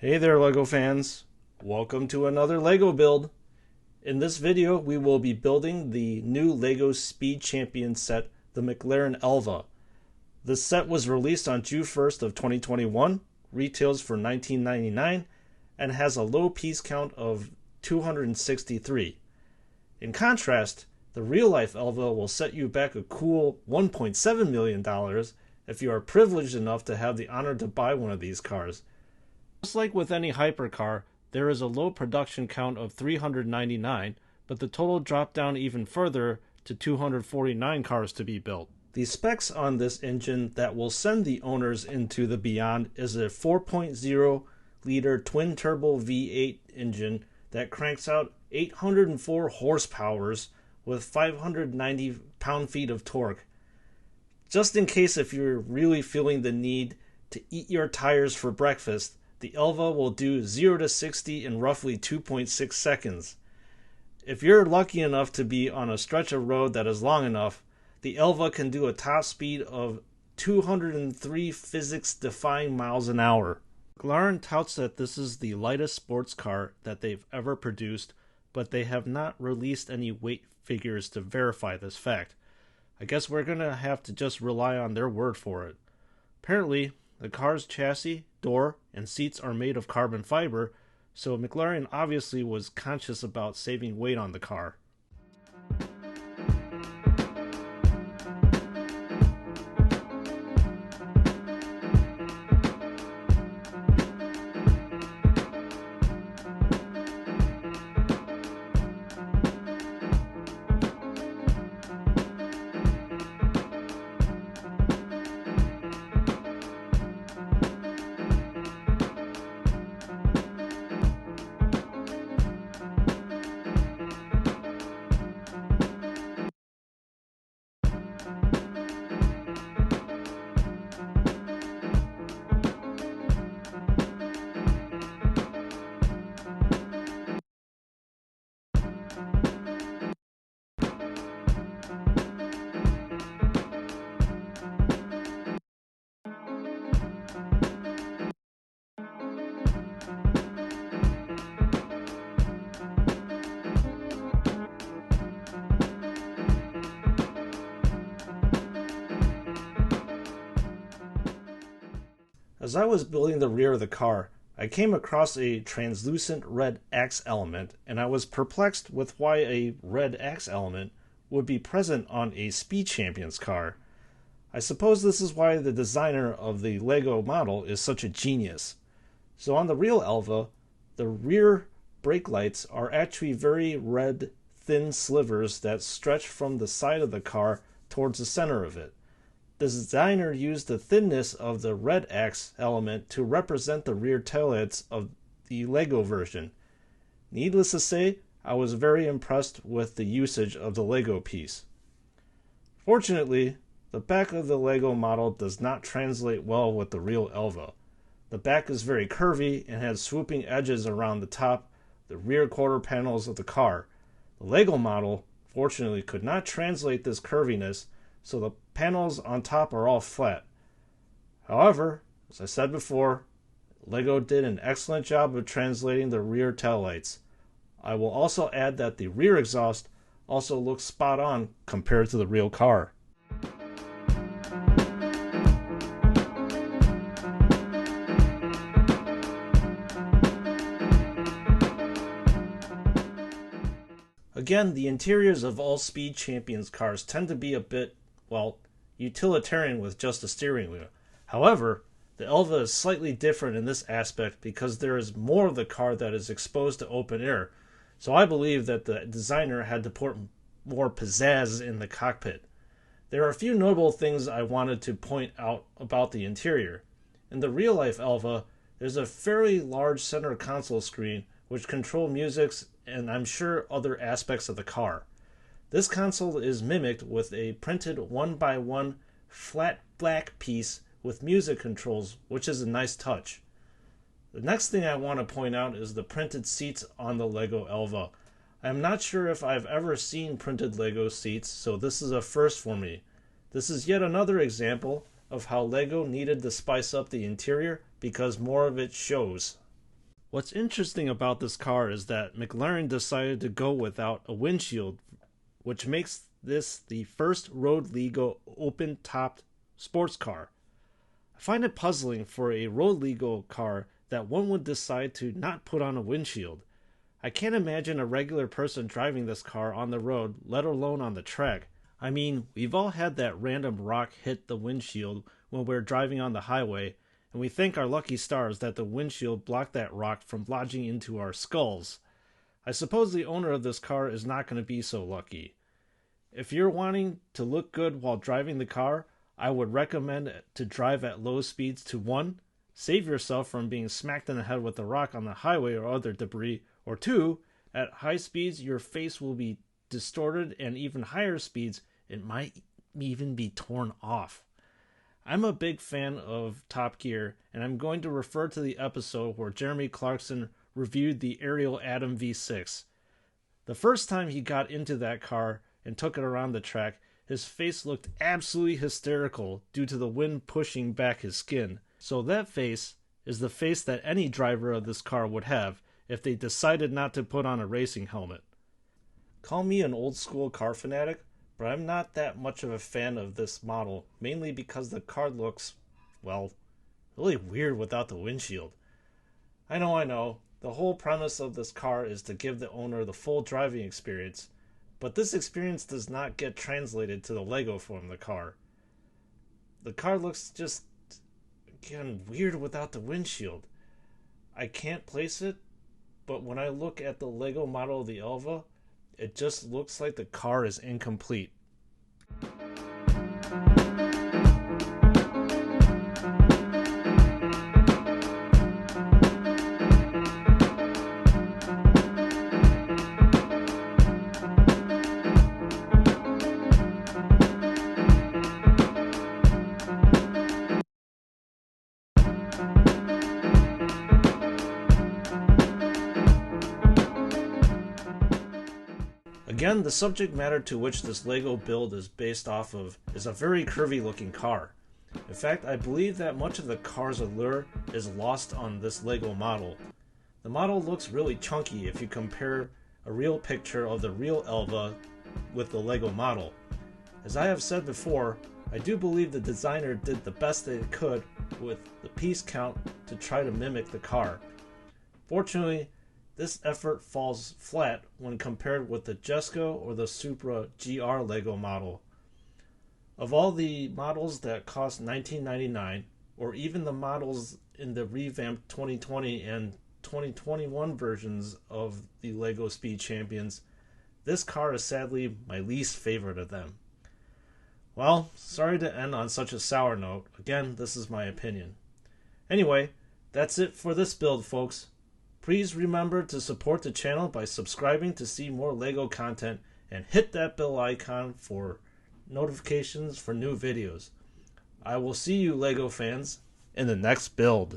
Hey there LEGO fans, welcome to another LEGO build. In this video we will be building the new LEGO Speed Champion set, the McLaren Elva. This set was released on June 1st of 2021, retails for $19.99, and has a low piece count of 263. In contrast, the real-life Elva will set you back a cool $1.7 million if you are privileged enough to have the honor to buy one of these cars. Just like with any hypercar, there is a low production count of 399, but the total dropped down even further to 249 cars to be built. The specs on this engine that will send the owners into the beyond is a 4.0 liter twin turbo V8 engine that cranks out 804 horsepowers with 590 pound-feet of torque. Just in case if you're really feeling the need to eat your tires for breakfast, the Elva will do 0 to 60 in roughly 2.6 seconds. If you're lucky enough to be on a stretch of road that is long enough, the Elva can do a top speed of 203 physics-defying miles an hour. McLaren touts that this is the lightest sports car that they've ever produced, but they have not released any weight figures to verify this fact. I guess we're going to have to just rely on their word for it. Apparently, the car's chassis, door, and seats are made of carbon fiber, so McLaren obviously was conscious about saving weight on the car. As I was building the rear of the car, I came across a translucent red axe element, and I was perplexed with why a red axe element would be present on a Speed Champions car. I suppose this is why the designer of the LEGO model is such a genius. So on the real Elva, the rear brake lights are actually very red, thin slivers that stretch from the side of the car towards the center of it. The designer used the thinness of the red axe element to represent the rear taillights of the LEGO version. Needless to say, I was very impressed with the usage of the LEGO piece. Fortunately, the back of the LEGO model does not translate well with the real Elva. The back is very curvy and has swooping edges around the top, the rear quarter panels of the car. The LEGO model, fortunately, could not translate this curviness, so the panels on top are all flat. However, as I said before, LEGO did an excellent job of translating the rear taillights. I will also add that the rear exhaust also looks spot on compared to the real car. Again, the interiors of all Speed Champions cars tend to be a bit, utilitarian with just a steering wheel. However, the Elva is slightly different in this aspect because there is more of the car that is exposed to open air, so I believe that the designer had to put more pizzazz in the cockpit. There are a few notable things I wanted to point out about the interior. In the real-life Elva, there's a fairly large center console screen which controls music and I'm sure other aspects of the car. This console is mimicked with a printed 1x1 flat black piece with music controls, which is a nice touch. The next thing I want to point out is the printed seats on the LEGO Elva. I'm not sure if I've ever seen printed LEGO seats, so this is a first for me. This is yet another example of how LEGO needed to spice up the interior because more of it shows. What's interesting about this car is that McLaren decided to go without a windshield, which makes this the first road legal open-topped sports car. I find it puzzling for a road legal car that one would decide to not put on a windshield. I can't imagine a regular person driving this car on the road, let alone on the track. I mean, we've all had that random rock hit the windshield when we're driving on the highway, and we thank our lucky stars that the windshield blocked that rock from lodging into our skulls. I suppose the owner of this car is not going to be so lucky. If you're wanting to look good while driving the car, I would recommend to drive at low speeds to 1. Save yourself from being smacked in the head with a rock on the highway or other debris, or 2. At high speeds your face will be distorted, and even higher speeds it might even be torn off. I'm a big fan of Top Gear, and I'm going to refer to the episode where Jeremy Clarkson reviewed the Ariel Atom V6. The first time he got into that car and took it around the track, his face looked absolutely hysterical due to the wind pushing back his skin. So that face is the face that any driver of this car would have if they decided not to put on a racing helmet. Call me an old school car fanatic, but I'm not that much of a fan of this model, mainly because the car looks, well, really weird without the windshield. I know, the whole premise of this car is to give the owner the full driving experience, but this experience does not get translated to the Lego form of the car. The car looks just, again, weird without the windshield. I can't place it, but when I look at the Lego model of the Elva, it just looks like the car is incomplete. Again, the subject matter to which this Lego build is based off of is a very curvy looking car. In fact, I believe that much of the car's allure is lost on this Lego model. The model looks really chunky if you compare a real picture of the real Elva with the Lego model. As I have said before, I do believe the designer did the best they could with the piece count to try to mimic the car. Fortunately, this effort falls flat when compared with the Jesco or the Supra GR Lego model. Of all the models that cost $19.99, or even the models in the revamped 2020 and 2021 versions of the Lego Speed Champions, this car is sadly my least favorite of them. Well, sorry to end on such a sour note. Again, this is my opinion. Anyway, that's it for this build, folks. Please remember to support the channel by subscribing to see more Lego content and hit that bell icon for notifications for new videos. I will see you, Lego fans, in the next build.